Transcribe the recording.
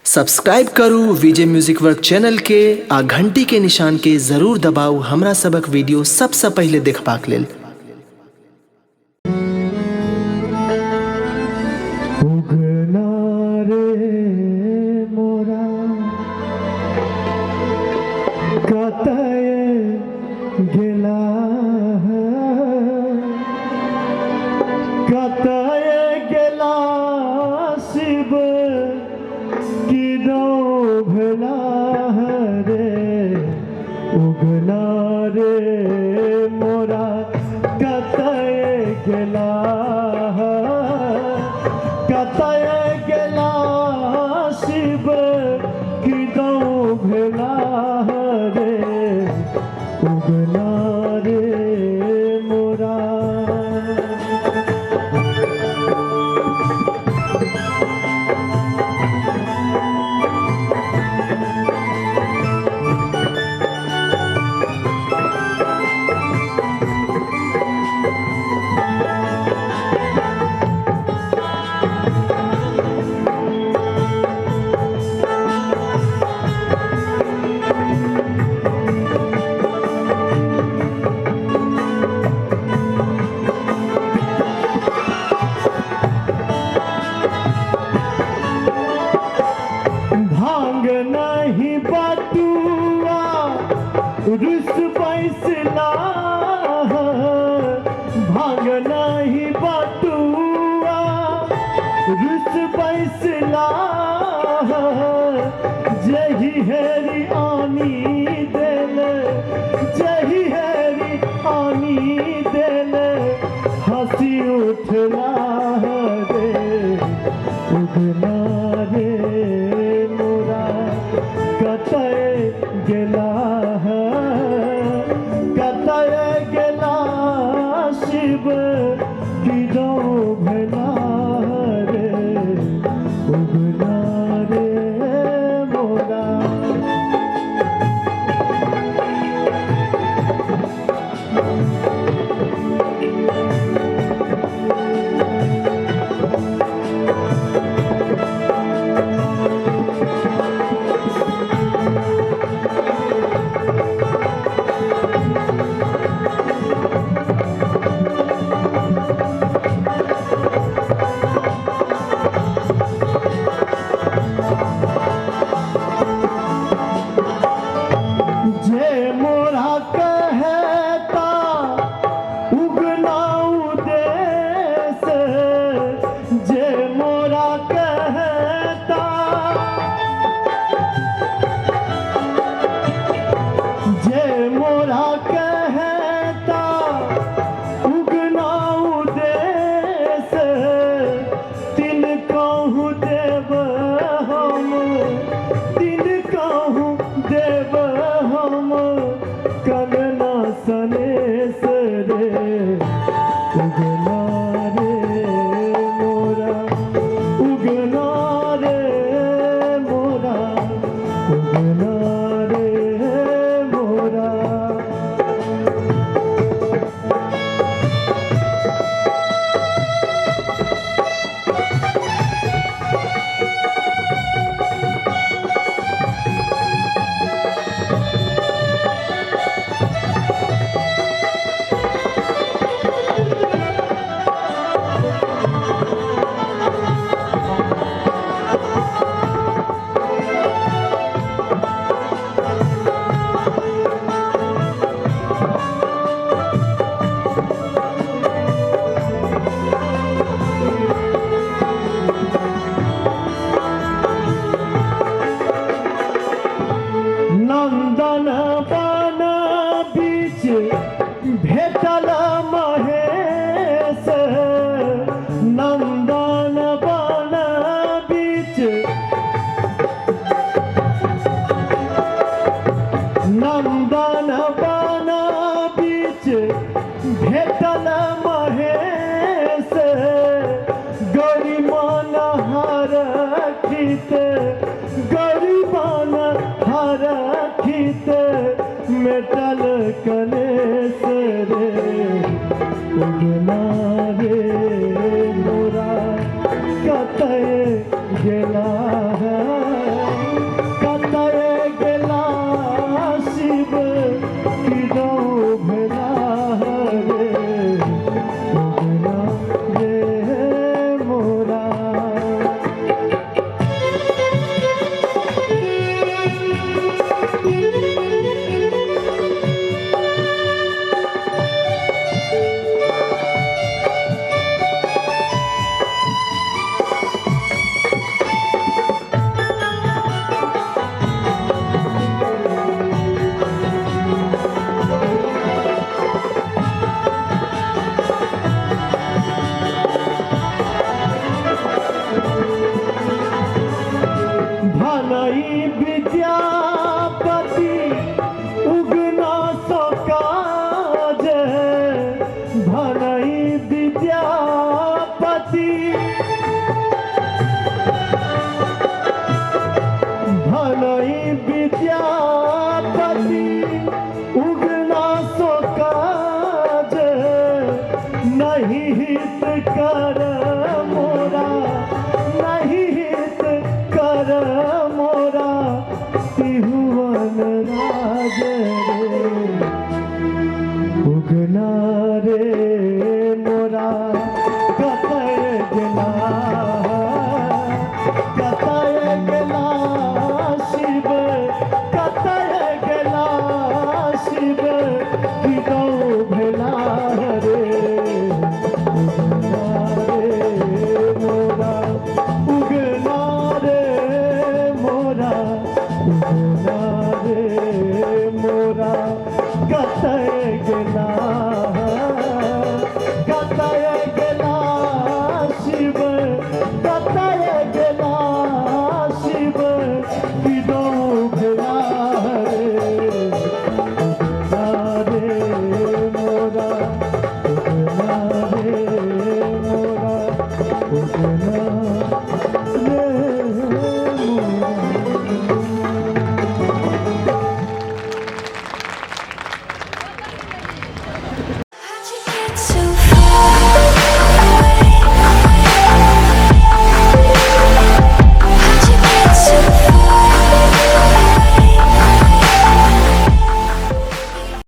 Subscribe करू विजय music work channel के आ घंटी के निशान के जरूर दबाऊ हमरा सबक वीडियो सबसे पहले देखबाक लेल। उगना रे मोरा कतय गेला कतय गेला शिव किदो भेला रे। उगना रे मोरा कतय गेला कतय गेला शिव किदो भेला रे। उगना रे मोरा भांग नहीं बटुआ रुस बैसला भांग नहीं बटुआ रुस बैसला जही हेरी आनी देल जही हेरी आनी देल हंसी उठला रे। उगना रे मोरा कतय गेला कतय गेला शिव किदो भेला रे। उगना रे मोरा जे मोरा कहता उगना उदेश जे मोरा कहता जे मोरा कहता उगना उदेश तिन कहूँ देव हम तिन कहूँ देव हम कंगना सनेस रे। उगना रे मोरा उगना रे मोरा उगना रे मोरा नंदन बन बीच भेटल महेश नंदन बन बीच नंदन बन बीच भेटल महेश गरिमान हरखित गरिमान हरखित मेटल कलेश रे। उगना रे मोरा कतय गेला धनई विद्यापति उगना सकाज धनई विद्यापति धनई विद्यापति उगना सकाज नहीं हित कर मोरा नहीं हित कर